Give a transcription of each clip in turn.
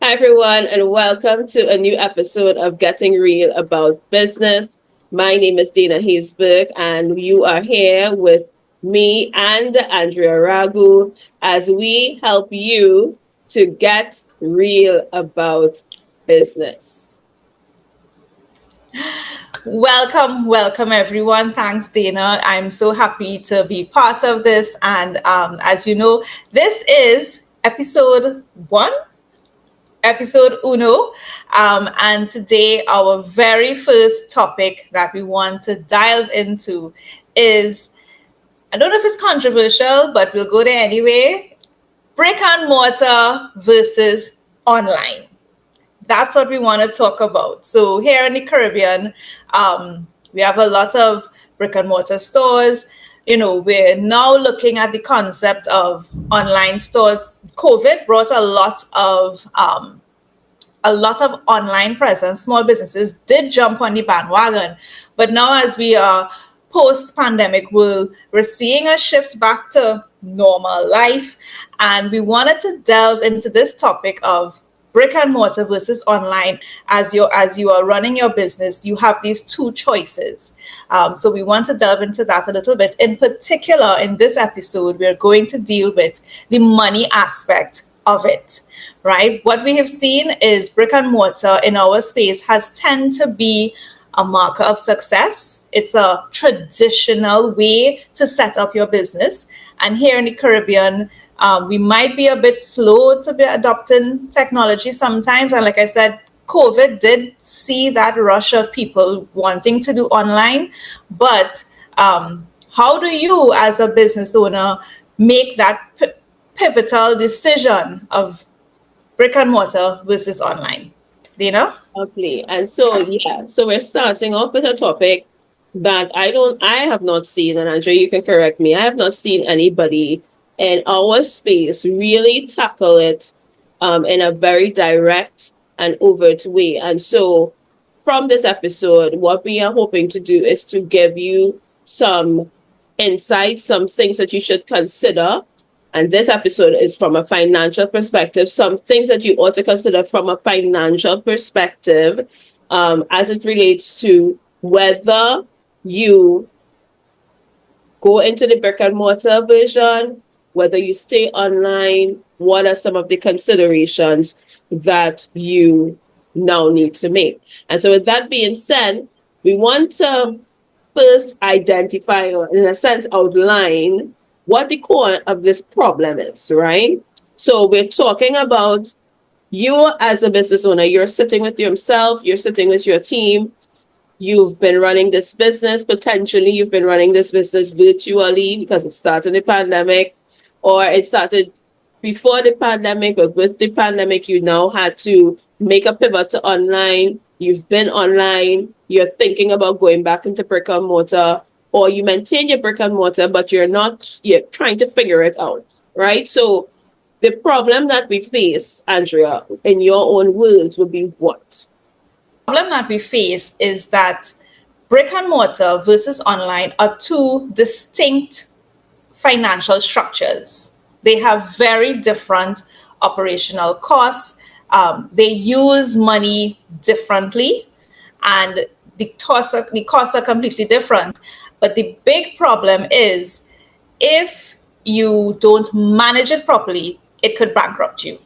Hi, everyone, and welcome to a new episode of Getting Real About Business. My name is Dana Haysberg, and you are here with me and Andrea Ragu as we help you to get real about business. Welcome everyone. Thanks, Dana. I'm so happy to be part of this. And as you know, this is episode one, episode uno. And today, our very first topic that we want to dive into is, I don't know if it's controversial, but we'll go there anyway. Brick and mortar versus online. That's what we want to talk about. So here in the Caribbean, we have a lot of brick and mortar stores. We're now looking at the concept of online stores. COVID brought a lot of online presence. Small businesses did jump on the bandwagon, but now as we are post-pandemic world, we're seeing a shift back to normal life, and we wanted to delve into this topic of brick and mortar versus online. As you are running your business, you have these two choices. So we want to delve into that a little bit. In particular, in this episode, we're going to deal with the money aspect of it, right? What we have seen is brick and mortar in our space has tend to be a marker of success. It's a traditional way to set up your business. And here in the Caribbean, we might be a bit slow to be adopting technology sometimes. And like I said, COVID did see that rush of people wanting to do online. But how do you, as a business owner, make that pivotal decision of brick and mortar versus online? Dina? Okay, and so we're starting off with a topic that I have not seen, and Andrea, you can correct me. I have not seen anybody in our space really tackle it in a very direct and overt way. And so, from this episode, what we are hoping to do is to give you some insights, some things that you should consider. And this episode is from a financial perspective, some things that you ought to consider from a financial perspective as it relates to whether you go into the brick and mortar version, whether you stay online, what are some of the considerations that you now need to make. And so with that being said, we want to first identify, or in a sense, outline what the core of this problem is, right? So we're talking about you as a business owner, you're sitting with yourself, you're sitting with your team, you've been running this business, potentially you've been running this business virtually because it started the pandemic, or it started before the pandemic, but with the pandemic, you now had to make a pivot to online. You've been online, you're thinking about going back into brick and mortar, or you maintain your brick and mortar, but you're trying to figure it out, right? So the problem that we face, Andrea, in your own words, would be what? Problem that we face is that brick and mortar versus online are two distinct financial structures. They have very different operational costs. They use money differently, and the costs are completely different. But the big problem is if you don't manage it properly, it could bankrupt you.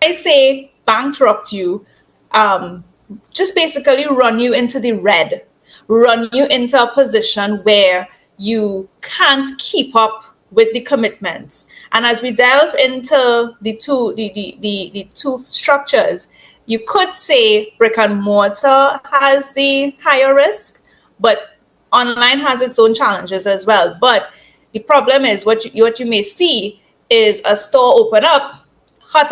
I say bankrupt you, um, just basically run you into the red, run you into a position where you can't keep up with the commitments. And as we delve into the two structures, you could say brick and mortar has the higher risk, but online has its own challenges as well. But the problem is what you may see is a store open up hot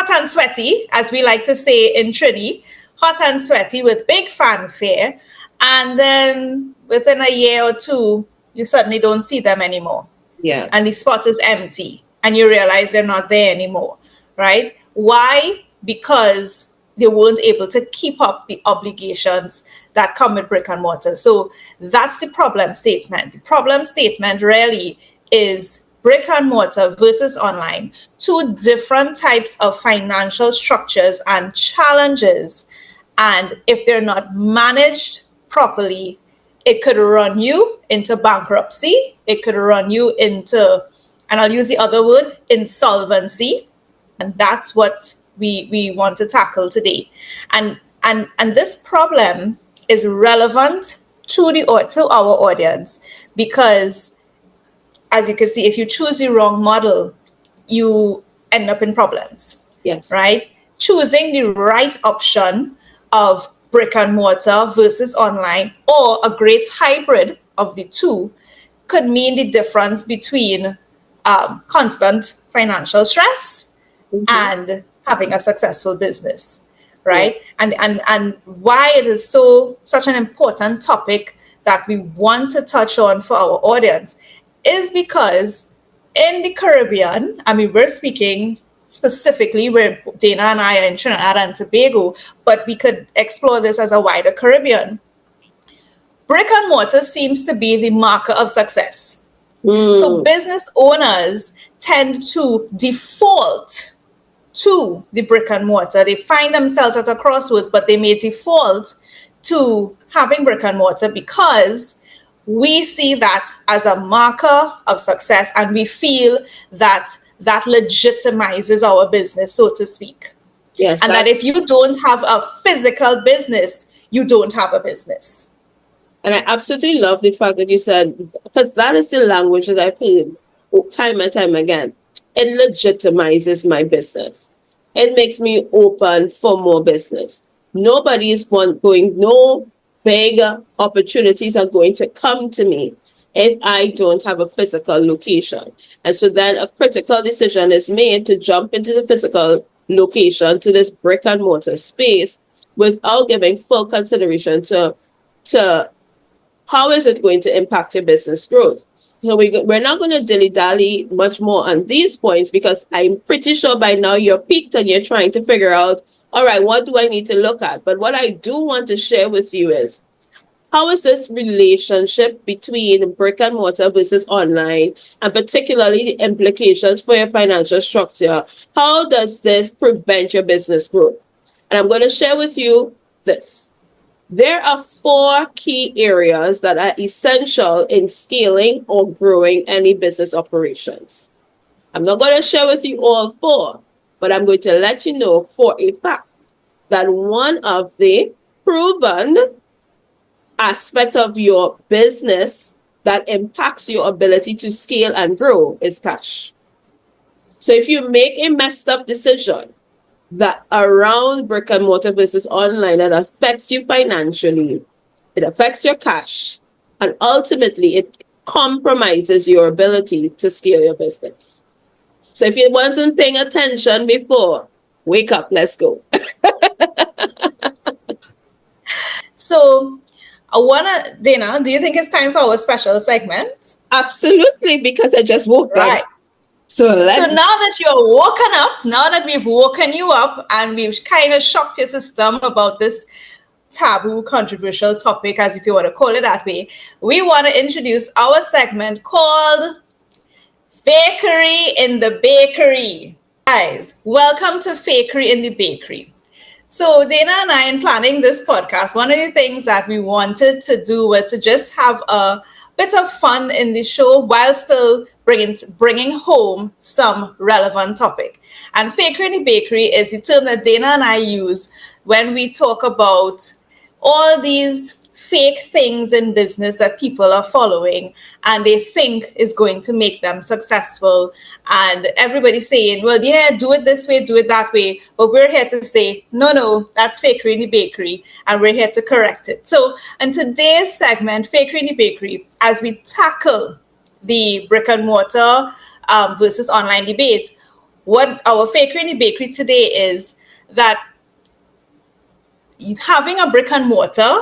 and sweaty, as we like to say in Trinity, hot and sweaty with big fanfare, and then within a year or two, you suddenly don't see them anymore, Yeah. and the spot is empty, and you realize they're not there anymore, right? Why? Because they weren't able to keep up the obligations that come with brick and mortar. So that's the problem statement. The problem statement really is brick and mortar versus online, two different types of financial structures and challenges. And if they're not managed properly, it could run you into bankruptcy. It could run you into, and I'll use the other word, insolvency. And that's what we want to tackle today. And this problem is relevant to our audience because, as you can see, if you choose the wrong model, you end up in problems. Yes. Right? Choosing the right option of brick and mortar versus online, or a great hybrid of the two, could mean the difference between constant financial stress and having a successful business, right? Yeah. And why it is such an important topic that we want to touch on for our audience is because in the Caribbean, I mean, we're speaking specifically where Dana and I are in Trinidad and Tobago, but we could explore this as a wider Caribbean. Brick and mortar seems to be the marker of success. So business owners tend to default to the brick and mortar. They find themselves at a crossroads, but they may default to having brick and mortar because we see that as a marker of success, and we feel that that legitimizes our business, so to speak. Yes. And that if you don't have a physical business, you don't have a business. And I absolutely love the fact that you said, because that is the language that I've heard time and time again. It legitimizes my business. It makes me open for more business. Nobody is no big opportunities are going to come to me if I don't have a physical location. And so then a critical decision is made to jump into the physical location, to this brick and mortar space, without giving full consideration to how is it going to impact your business growth. So we're not going to dilly-dally much more on these points because I'm pretty sure by now you're peaked and you're trying to figure out, all right, what do I need to look at? But what I do want to share with you is, how is this relationship between brick and mortar versus online, and particularly the implications for your financial structure? How does this prevent your business growth? And I'm going to share with you this. There are 4 key areas that are essential in scaling or growing any business operations. I'm not going to share with you all 4, but I'm going to let you know for a fact that one of the proven aspects of your business that impacts your ability to scale and grow is cash. So if you make a messed up decision that around brick and mortar versus online that affects you financially, it affects your cash, and ultimately it compromises your ability to scale your business. So if you wasn't paying attention before, wake up, let's go. So Dana, do you think it's time for our special segment? Absolutely, because I just woke up. So now that you're woken up, now that we've woken you up and we've kind of shocked your system about this taboo, controversial topic, as if you want to call it that way, we want to introduce our segment called Fakery in the Bakery. Guys, welcome to Fakery in the Bakery. So Dana and I, in planning this podcast, one of the things that we wanted to do was to just have a bit of fun in the show while still bringing home some relevant topic. And Fakery in the Bakery is the term that Dana and I use when we talk about all these fake things in business that people are following and they think is going to make them successful. And everybody's saying, well, yeah, do it this way, do it that way. But we're here to say, no, that's Fakery in the Bakery. And we're here to correct it. So in today's segment, Fakery in the Bakery, as we tackle the brick and mortar versus online debate, what our Fakery in the Bakery today is that having a brick and mortar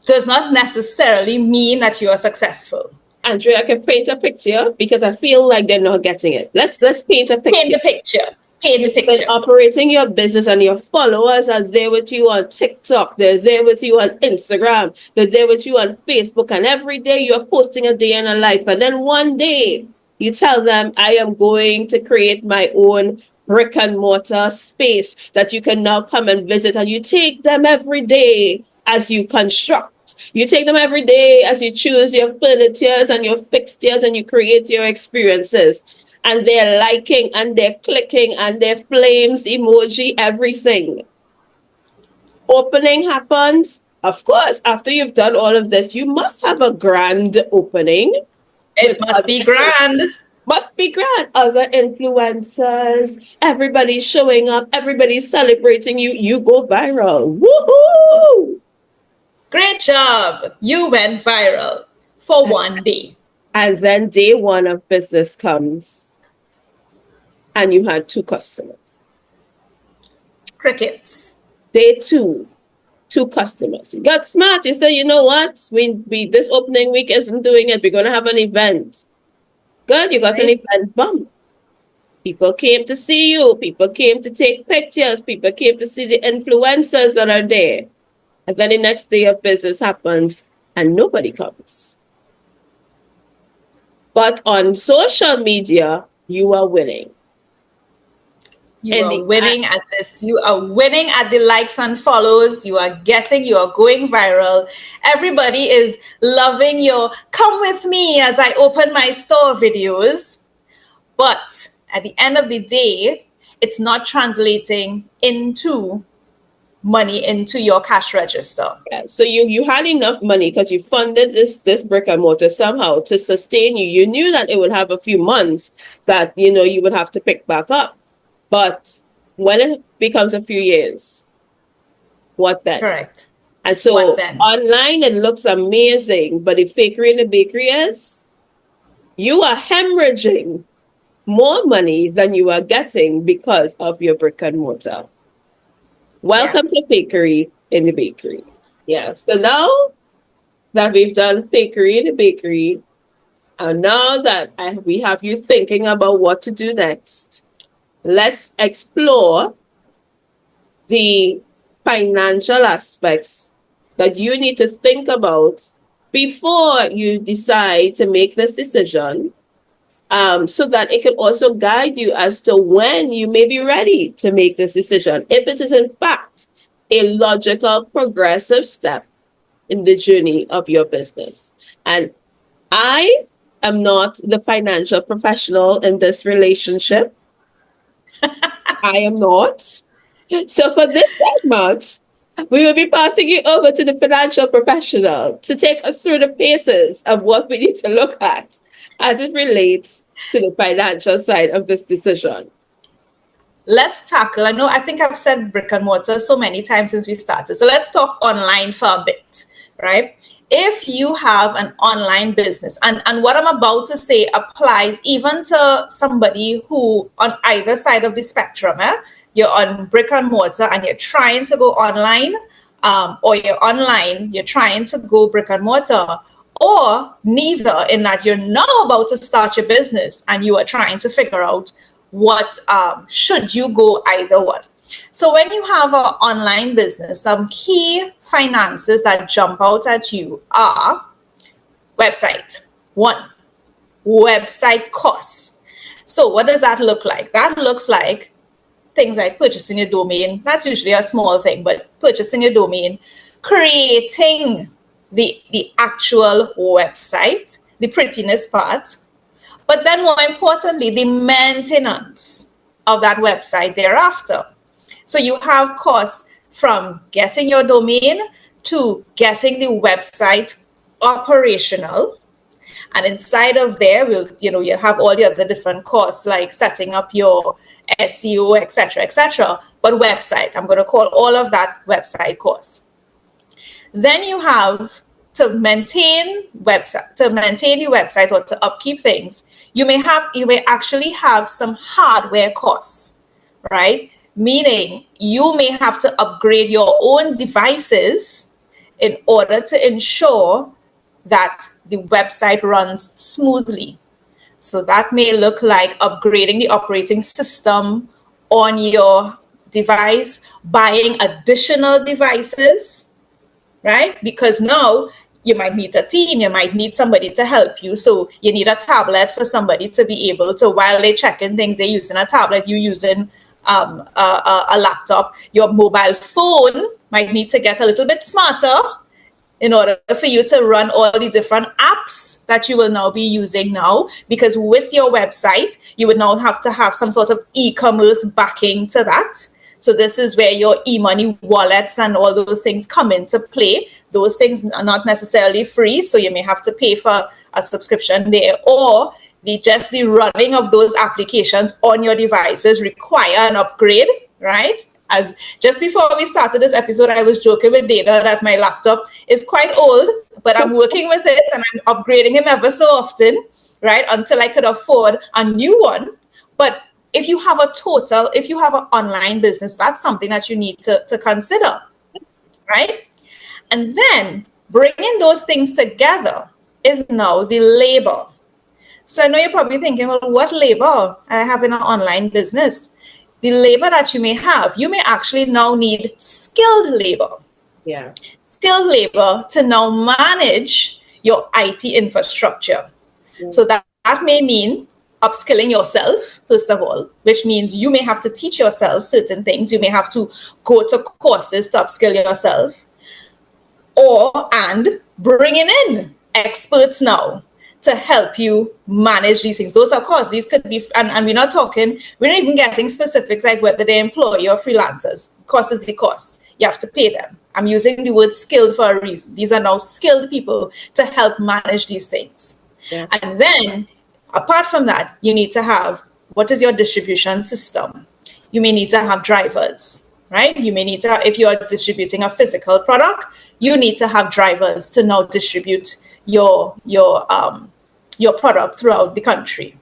does not necessarily mean that you are successful. Andrea, I can paint a picture because I feel like they're not getting it. Let's paint a picture. Paint the picture. When operating your business and your followers are there with you on TikTok, they're there with you on Instagram, they're there with you on Facebook, and every day you're posting a day in a life. And then one day You tell them, I am going to create my own brick and mortar space that you can now come and visit, and you take them every day as you construct. You take them every day as you choose your furnitures and your fixtures and you create your experiences. And they're liking and they're clicking and they're flames, emoji, everything. Opening happens. Of course, after you've done all of this, you must have a grand opening It with must other be grand. must be grand. Other influencers, everybody's showing up, everybody's celebrating you. You go viral. Woohoo! Great job. You went viral for one day. And then day one of business comes and you had two customers. Crickets. Day two customers. You got smart. You said, you know what? We this opening week isn't doing it. We're gonna have an event. Good, you got an Right? event bump. People came to see you. People came to take pictures. People came to see the influencers that are there. And then the next day of business happens and nobody comes. But on social media, you are winning. You And are winning at this. You are winning at the likes and follows. You are going viral. Everybody is loving your come with me as I open my store videos. But at the end of the day, it's not translating into money into your cash register. yeah, so you had enough money because you funded this brick and mortar somehow to sustain you. You knew that it would have a few months that you would have to pick back up. But when it becomes a few years, what then? Correct. And so What then? online it looks amazing, but the fakery and the bakery is you are hemorrhaging more money than you are getting because of your brick and mortar. Welcome to fakery in the bakery. Yeah. So now that we've done fakery in the bakery, and now that we have you thinking about what to do next, let's explore the financial aspects that you need to think about before you decide to make this decision, so that it can also guide you as to when you may be ready to make this decision. If it is in fact a logical, progressive step in the journey of your business. And I am not the financial professional in this relationship. I am not. So for this segment, we will be passing you over to the financial professional to take us through the paces of what we need to look at as it relates to the financial side of this decision. Let's tackle, I think I've said brick and mortar so many times since we started. So let's talk online for a bit, right? If you have an online business, and what I'm about to say applies even to somebody who on either side of the spectrum, you're on brick and mortar and you're trying to go online, or you're online, you're trying to go brick and mortar, or neither, in that you're now about to start your business and you are trying to figure out what should you go either one. So when you have an online business, some key finances that jump out at you are website. One, website costs. So what does that look like? That looks like things like purchasing a domain. That's usually a small thing, but purchasing a domain, creating the actual website, the prettiness part, but then more importantly, the maintenance of that website thereafter. So you have costs from getting your domain to getting the website operational. And inside of there, you have all the other different costs like setting up your SEO, etc., etc. But website, I'm going to call all of that website costs. Then you have to maintain the website or to upkeep things. You may actually have some hardware costs, right? Meaning you may have to upgrade your own devices in order to ensure that the website runs smoothly. So that may look like upgrading the operating system on your device, buying additional devices, right? Because now you might need a team, you might need somebody to help you. So you need a tablet for somebody to be able to, while they're checking things, they're using a tablet, you using a laptop. Your mobile phone might need to get a little bit smarter in order for you to run all the different apps that you will now be using now. Because with your website, you would now have to have some sort of e-commerce backing to that. So this is where your e-money wallets and all those things come into play. Those things are not necessarily free, so you may have to pay for a subscription there, or just the running of those applications on your devices require an upgrade, right? As just before we started this episode, I was joking with Dana that my laptop is quite old, but I'm working with it and I'm upgrading him ever so often, right? Until I could afford a new one. But if you have an online business, that's something that you need to consider, right? And then bringing those things together is now the labor. So I know you're probably thinking, well, what labor I have in an online business? The labor that you may have, you may actually now need skilled labor. Yeah. Skilled labor to now manage your IT infrastructure. Yeah. So that may mean upskilling yourself, first of all, which means you may have to teach yourself certain things. You may have to go to courses to upskill yourself, and bringing in experts now to help you manage these things. Those, of course, these could be, and we're not even getting specifics like whether they're employee or freelancers. Cost is the cost. You have to pay them. I'm using the word skilled for a reason. These are now skilled people to help manage these things. Yeah. And then, apart from that, you need to have, what is your distribution system? You may need to have drivers, right? You may need to, if you're distributing a physical product, you need to have drivers to now distribute your product throughout the country.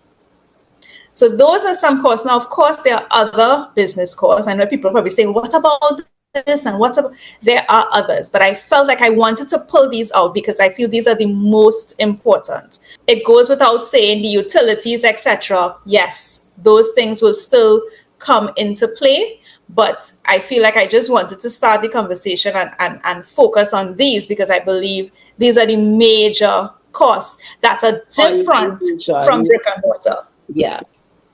So those are some costs. Now, of course, there are other business costs. I know people are probably saying, what about this and what about... There are others, but I felt like I wanted to pull these out because I feel these are the most important. It goes without saying the utilities, etc. Yes, those things will still come into play, but I feel like I just wanted to start the conversation and focus on these because I believe these are the major costs that are different from brick and mortar. Yeah.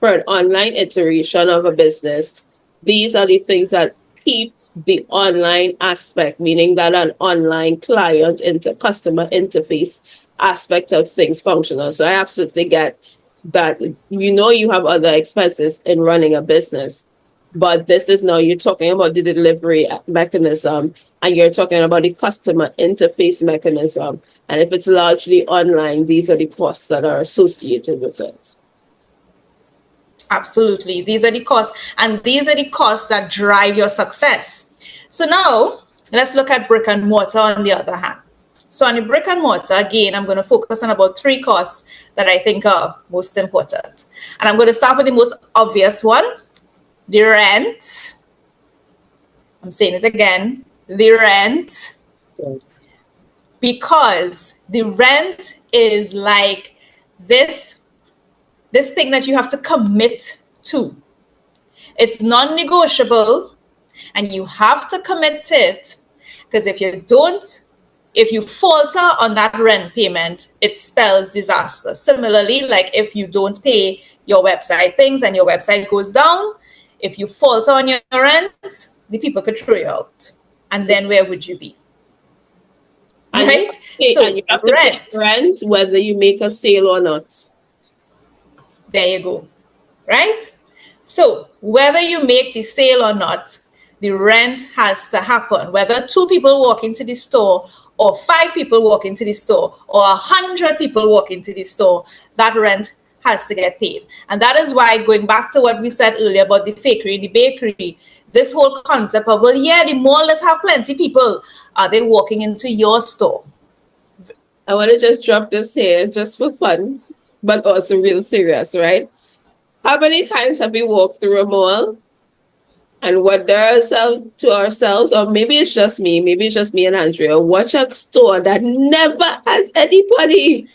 For an online iteration of a business, these are the things that keep the online aspect, meaning that an online client customer interface aspect of things functional. So I absolutely get that. You have other expenses in running a business, but this is now you're talking about the delivery mechanism and you're talking about the customer interface mechanism. And if it's largely online, these are the costs that are associated with it. Absolutely. These are the costs, and these are the costs that drive your success. So now let's look at brick and mortar on the other hand. So on the brick and mortar, again, I'm going to focus on about 3 costs that I think are most important. And I'm going to start with the most obvious one, the rent. I'm saying it again, the rent. Okay. Because the rent is like this thing that you have to commit to. It's non-negotiable and you have to commit to it, because if you falter on that rent payment, it spells disaster. Similarly, like if you don't pay your website things and your website goes down, if you falter on your rent, the people could throw you out. And then where would you be? And right? You have to pay rent whether you make a sale or not. There you go. Right? So whether you make the sale or not, the rent has to happen. Whether 2 people walk into the store or 5 people walk into the store or 100 people walk into the store, that rent has to get paid. And that is why, going back to what we said earlier about the fakery, the bakery, this whole concept of, well, yeah, the mall does have plenty people. Are they walking into your store? I want to just drop this here just for fun, but also real serious, right? How many times have we walked through a mall and wonder ourselves, or maybe it's just me and Andrea, watch a store that never has anybody.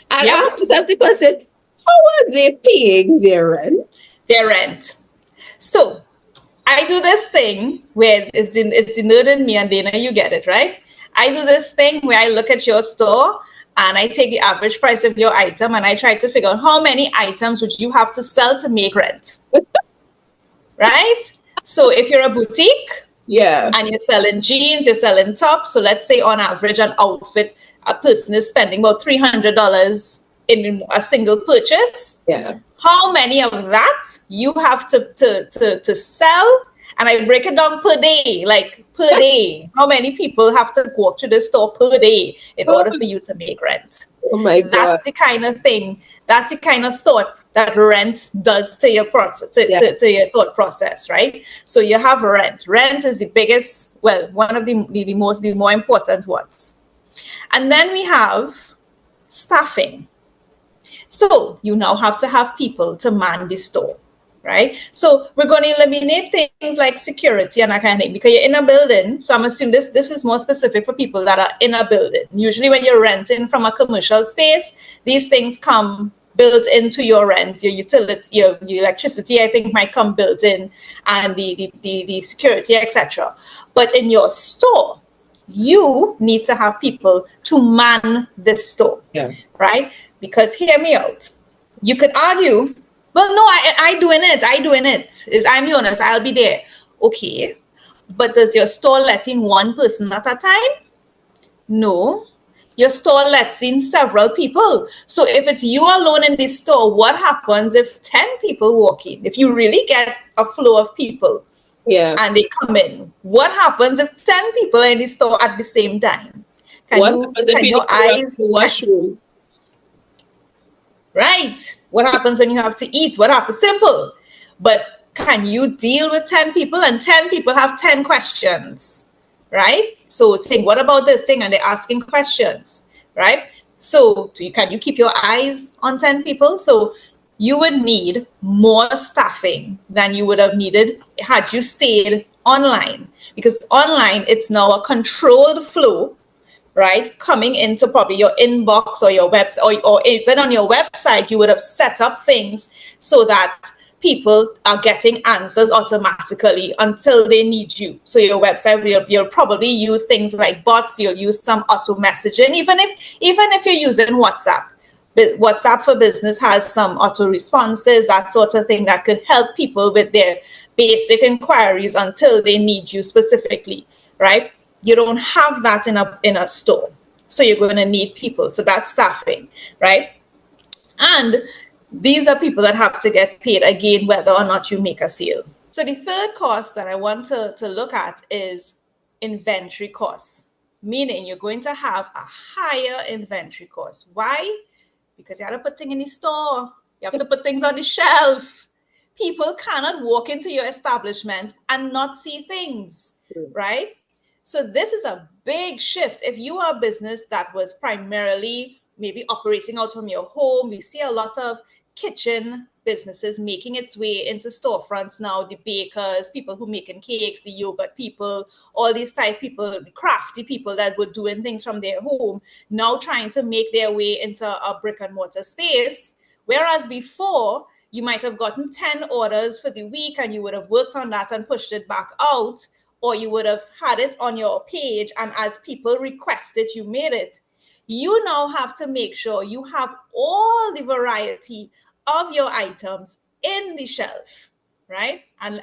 And Yep. 70%, how are they paying their rent? Their rent. So I do this thing where it's the nerd in me, and Dana, you get it, right? I do this thing where I look at your store and I take the average price of your item and I try to figure out how many items would you have to sell to make rent, right? So if you're a boutique Yeah. and you're selling jeans, you're selling tops, so let's say on average an outfit, a person is spending about $300 in a single purchase. Yeah. How many of that you have to sell? And I break it down per day, like per day. How many people have to go up to the store per day in Oh, order for you to make rent? oh my God. That's the kind of thing, that's the kind of thought that rent does to your process, Yeah. to your thought process, right? So you have rent. Rent is the biggest, well, one of the more important ones. And then we have staffing. So you now have to have people to man the store, right? So we're going to eliminate things like security and that kind of thing because you're in a building. So I'm assuming this is more specific for people that are in a building. Usually when you're renting from a commercial space, these things come built into your rent, your utilities, your electricity, I think might come built in, and the security, etc. But in your store, you need to have people to man this store, Yeah. right? Because hear me out. You could argue, well, no, I doing it. I doing it. Is I'm the honest. I'll be there. Okay, but does your store let in one person at a time? No. Your store lets in several people. So if it's you alone in the store, what happens if 10 people walk in? If you really get a flow of people Yeah. and they come in, what happens if 10 people are in the store at the same time? What happens if Can you your need to go to eyes the washroom? right? What happens when you have to eat? What happens? Simple. But can you deal with 10 people and 10 people have 10 questions, right? So think, what about this thing? And they're asking questions, right? So can you keep your eyes on 10 people? So you would need more staffing than you would have needed had you stayed online, because online it's now a controlled flow, right? Coming into probably your inbox or your website, or even on your website, you would have set up things so that people are getting answers automatically until they need you. So your website, you'll probably use things like bots, you'll use some auto messaging, even if you're using WhatsApp. WhatsApp for Business has some auto responses, that sort of thing that could help people with their basic inquiries until they need you specifically, right? You don't have that in a store. So you're going to need people. So that's staffing, right? And these are people that have to get paid again, whether or not you make a sale. So the third cost that I want to look at is inventory costs, meaning you're going to have a higher inventory cost. Why? Because you have to put things in the store. You have to put things on the shelf. People cannot walk into your establishment and not see things, right? So this is a big shift. If you are a business that was primarily maybe operating out from your home, we see a lot of kitchen businesses making its way into storefronts now, the bakers, people who making cakes, the yogurt people, all these type people, the crafty people that were doing things from their home, now trying to make their way into a brick and mortar space. Whereas before, you might have gotten 10 orders for the week and you would have worked on that and pushed it back out, or you would have had it on your page and as people request it, you made it. You now have to make sure you have all the variety of your items in the shelf, right? And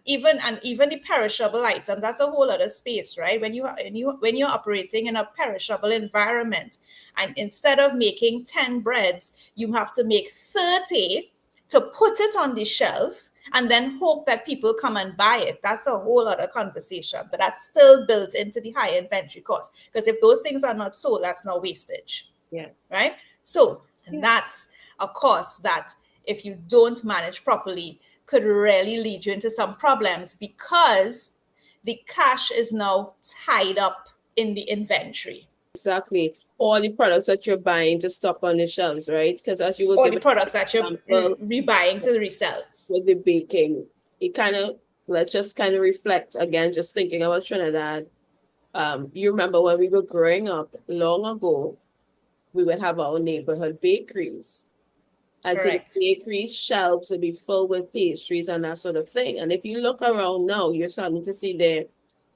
even the perishable items, that's a whole other space, right? When you're operating in a perishable environment, and instead of making 10 breads, you have to make 30 to put it on the shelf and then hope that people come and buy it. That's a whole other conversation, but that's still built into the high inventory cost, because if those things are not sold, that's now wastage. Yeah. Right? So that's a cost that, if you don't manage properly, could really lead you into some problems, because the cash is now tied up in the inventory. Exactly. All the products that you're buying to stock on the shelves, right? Because as you were Or the giving products that you're example rebuying to resell. with the baking, it kind of, let's just kind of reflect again, just thinking about Trinidad. You remember when we were growing up long ago, we would have our neighborhood bakeries. And so the Correct. bakery shelves would be filled with pastries and that sort of thing. And if you look around now, you're starting to see there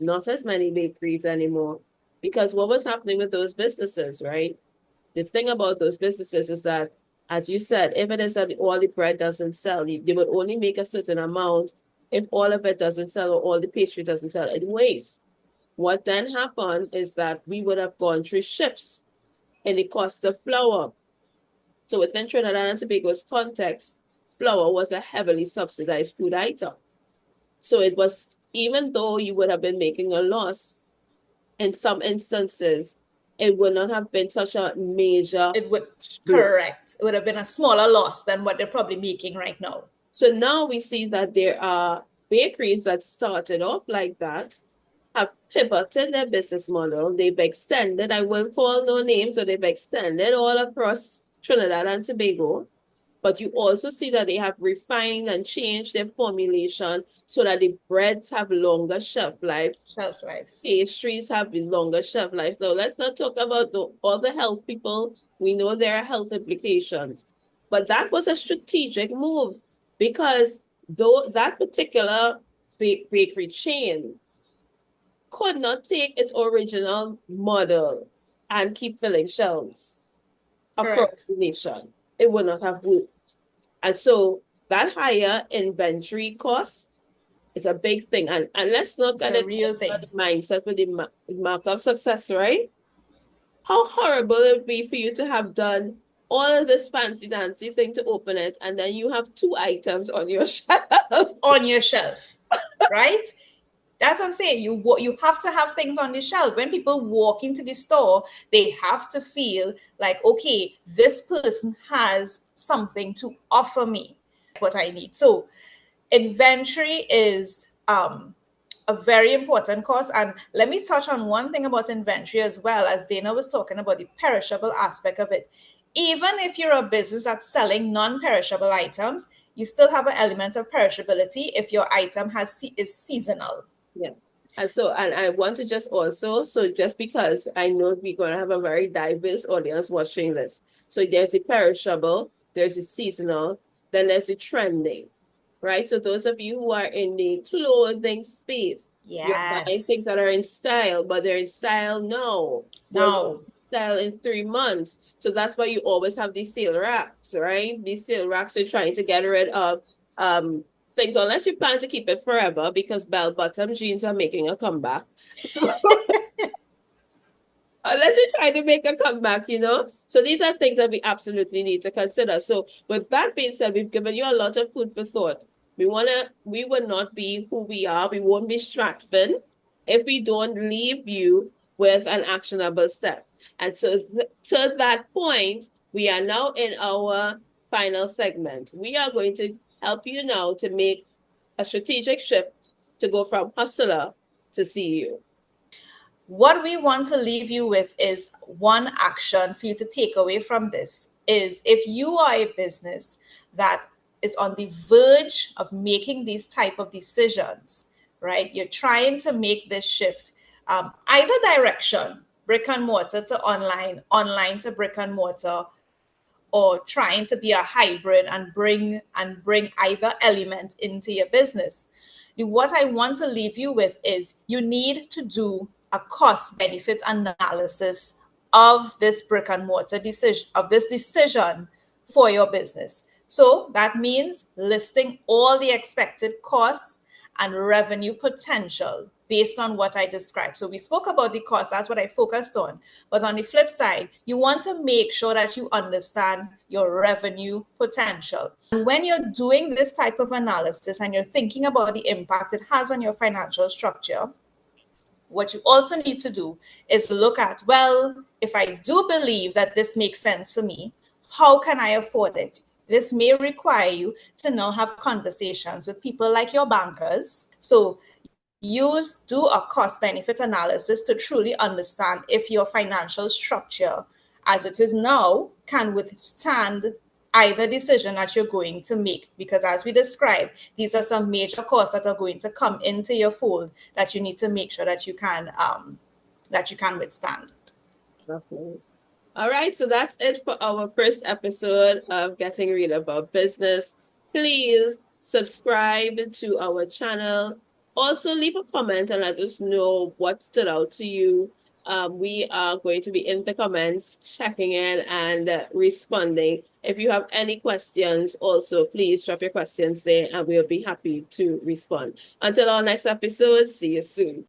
not as many bakeries anymore. Because what was happening with those businesses, right? The thing about those businesses is that, as you said, if it is that all the bread doesn't sell, they would only make a certain amount. If all of it doesn't sell or all the pastry doesn't sell, it wastes. What then happened is that we would have gone through shifts in the cost of flour. So within Trinidad and Tobago's context, flour was a heavily subsidized food item. So it was, even though you would have been making a loss in some instances, it would not have been such a major It would, blow. correct. It would have been a smaller loss than what they're probably making right now. So now we see that there are bakeries that started off like that, have pivoted their business model. They've extended, I will call no names, so they've extended all across Trinidad and Tobago. But you also see that they have refined and changed their formulation so that the breads have longer shelf life, Shelf lives. pastries have the longer shelf life. Now, let's not talk about all the health people. We know there are health implications. But that was a strategic move because though that particular bakery chain could not take its original model and keep filling shelves across Correct. the nation. It would not have worked. And so that higher inventory cost is a big thing. And let's look It's at a it real also thing. at the mindset with the mark of success, right? How horrible it would be for you to have done all of this fancy dancy thing to open it, and then you have two items on your shelf. On your shelf, right? That's what I'm saying. You have to have things on the shelf. When people walk into the store, they have to feel like, okay, this person has something to offer me, what I need. So inventory is a very important cost. And let me touch on one thing about inventory as well, as Dana was talking about the perishable aspect of it. Even if you're a business that's selling non-perishable items, you still have an element of perishability if your item is seasonal. Yeah. And so, and I want to just also, so just because I know we're going to have a very diverse audience watching this. So there's the perishable, there's the seasonal, then there's the trending, right? So those of you who are in the clothing space, you're buying things Yes. that are in style, but they're in style now. Will not Now, be style in 3 months. So that's why you always have these sale racks, right? These sale racks are trying to get rid of um things unless you plan to keep it forever because bell bottom jeans are making a comeback. So unless you try to make a comeback, you know. So these are things that we absolutely need to consider. So with that being said, we've given you a lot of food for thought. We will not be who we are. We won't be Strat-Fin if we don't leave you with an actionable step. And so to that point, we are now in our final segment. We are going to help you now to make a strategic shift to go from hustler to CEO. what we want to leave you with is one action for you to take away from this is if you are a business that is on the verge of making these type of decisions, right? You're trying to make this shift, either direction, brick and mortar to online, online to brick and mortar, or trying to be a hybrid and bring either element into your business. What I want to leave you with is you need to do a cost benefit analysis of this brick and mortar decision, of this decision for your business. So that means listing all the expected costs and revenue potential based on what I described. So we spoke about the cost, that's what I focused on. But on the flip side, you want to make sure that you understand your revenue potential. And when you're doing this type of analysis and you're thinking about the impact it has on your financial structure, what you also need to do is look at, well, if I do believe that this makes sense for me, how can I afford it? This may require you to now have conversations with people like your bankers. So do a cost benefit analysis to truly understand if your financial structure as it is now can withstand either decision that you're going to make, because as we described, these are some major costs that are going to come into your fold that you need to make sure that you can withstand. Okay. All right, so that's it for our first episode of Getting Real About Business. Please subscribe to our channel. Also, leave a comment and let us know what stood out to you. We are going to be in the comments, checking in and responding. If you have any questions, also please drop your questions there and we'll be happy to respond. Until our next episode, see you soon.